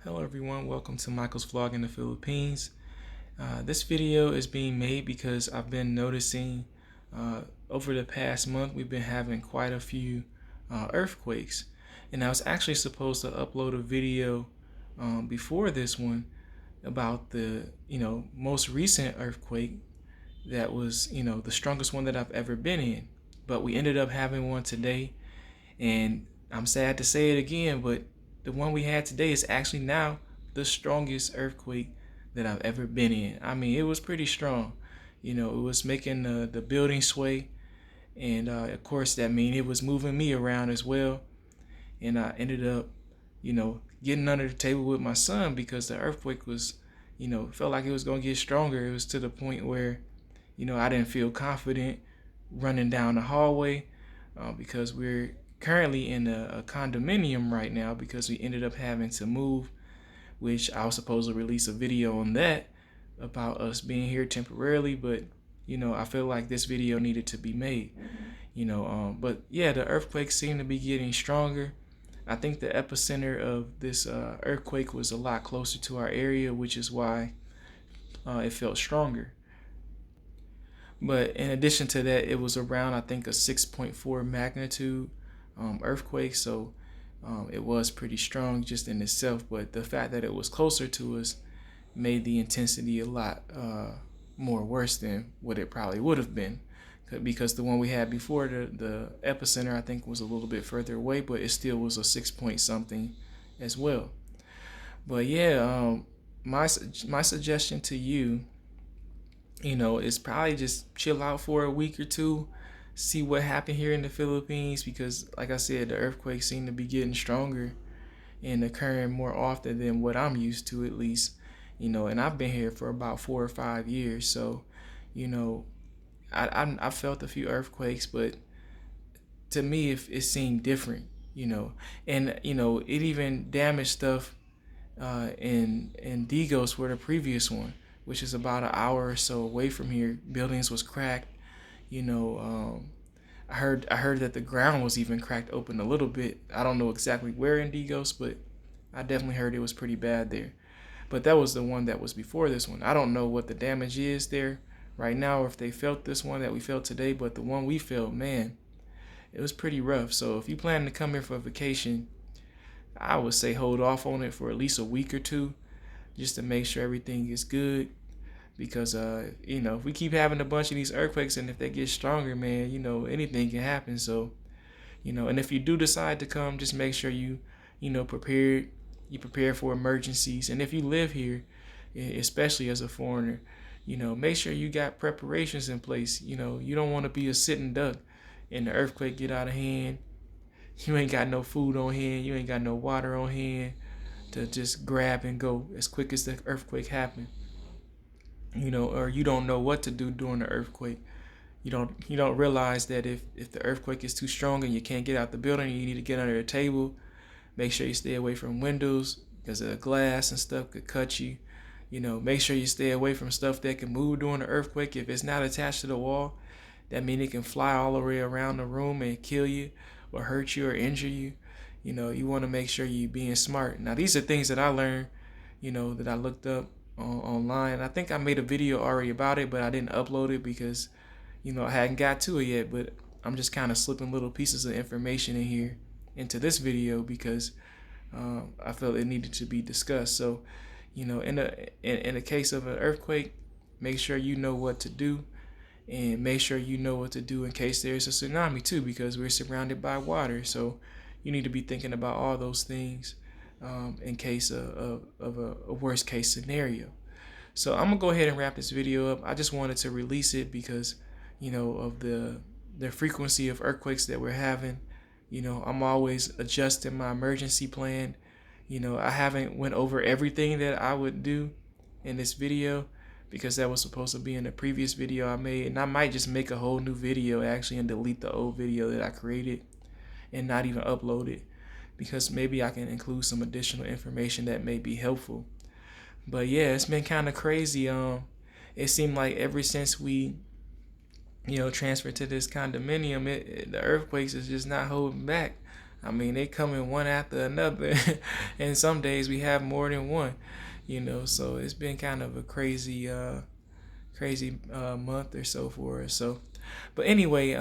Hello everyone, welcome to Michael's Vlog in the Philippines. This video is being made because I've been noticing over the past month we've been having quite a few earthquakes, and I was actually supposed to upload a video before this one about the most recent earthquake that was the strongest one that I've ever been in, but we ended up having one today, and I'm sad to say it again, but the one we had today is actually now the strongest earthquake that I've ever been in. I mean, it was pretty strong. It was making the building sway. And of course, that means it was moving me around as well. And I ended up, getting under the table with my son because the earthquake was, felt like it was going to get stronger. It was to the point where, I didn't feel confident running down the hallway because we're currently in a condominium right now because we ended up having to move, which I was supposed to release a video on that about us being here temporarily, but I feel like this video needed to be made. But yeah, the earthquakes seem to be getting stronger. I think the epicenter of this earthquake was a lot closer to our area, which is why it felt stronger. But in addition to that, it was around, I think, a 6.4 magnitude earthquake, so it was pretty strong just in itself. But the fact that it was closer to us made the intensity a lot more worse than what it probably would have been, because the one we had before, the epicenter, I think, was a little bit further away, but it still was a 6 point something as well. But yeah, my suggestion to you, is probably just chill out for a week or two, see what happened here in the Philippines, because like I said, the earthquakes seem to be getting stronger and occurring more often than what I'm used to, at least. And I've been here for about 4 or 5 years, so I felt a few earthquakes, but to me it seemed different. And it even damaged stuff in Digos, where the previous one, which is about an hour or so away from here, buildings was cracked. I heard that the ground was even cracked open a little bit. I don't know exactly where in Digos, but I definitely heard it was pretty bad there. But that was the one that was before this one. I don't know what the damage is there right now, or if they felt this one that we felt today, but the one we felt, man, it was pretty rough. So if you plan to come here for a vacation, I would say hold off on it for at least a week or two, just to make sure everything is good. Because if we keep having a bunch of these earthquakes, and if they get stronger, man, anything can happen. So, and if you do decide to come, just make sure you prepared. You prepare for emergencies, and if you live here, especially as a foreigner, make sure you got preparations in place. You don't want to be a sitting duck and the earthquake get out of hand. You ain't got no food on hand, you ain't got no water on hand to just grab and go as quick as the earthquake happened. Or you don't know what to do during the earthquake. You don't realize that if the earthquake is too strong and you can't get out the building, you need to get under a table. Make sure you stay away from windows because the glass and stuff could cut you. Make sure you stay away from stuff that can move during the earthquake. If it's not attached to the wall, that means it can fly all the way around the room and kill you or hurt you or injure you. You want to make sure you're being smart. Now, these are things that I learned, that I looked up online. I think I made a video already about it, but I didn't upload it because, I hadn't got to it yet. But I'm just kind of slipping little pieces of information in here into this video because I felt it needed to be discussed. So, in the case of an earthquake, make sure you know what to do, and make sure you know what to do in case there's a tsunami too, because we're surrounded by water. So you need to be thinking about all those things in case of a worst case scenario. So I'm gonna go ahead and wrap this video up. I just wanted to release it because of the frequency of earthquakes that we're having. I'm always adjusting my emergency plan. I haven't went over everything that I would do in this video because that was supposed to be in the previous video I made, and I might just make a whole new video actually and delete the old video that I created and not even upload it, because maybe I can include some additional information that may be helpful. But yeah, it's been kind of crazy. It seemed like ever since we transferred to this condominium, the earthquakes is just not holding back. I mean, they come in one after another, and some days we have more than one. So it's been kind of a crazy month or so for us. So, but anyway,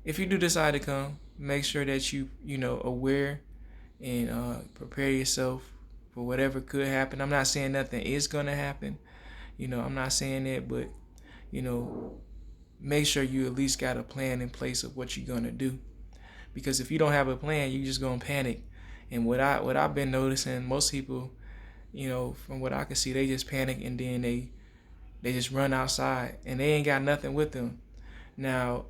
if you do decide to come, make sure that you aware and prepare yourself for whatever could happen. I'm not saying nothing is gonna happen. I'm not saying that, but you know, make sure you at least got a plan in place of what you're gonna do. Because if you don't have a plan, you just gonna panic. And what I've been noticing, most people, from what I can see, they just panic and then they just run outside and they ain't got nothing with them. Now,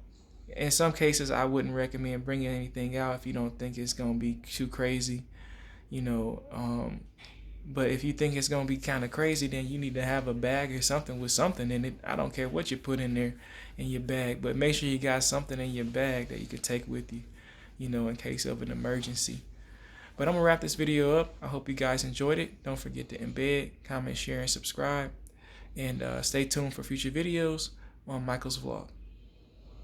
in some cases, I wouldn't recommend bringing anything out if you don't think it's gonna be too crazy, you know. But if you think it's gonna be kind of crazy, then you need to have a bag or something with something in it. I don't care what you put in there in your bag, but make sure you got something in your bag that you can take with you, in case of an emergency. But I'm gonna wrap this video up. I hope you guys enjoyed it. Don't forget to embed, comment, share, and subscribe. And stay tuned for future videos on Michael's Vlog.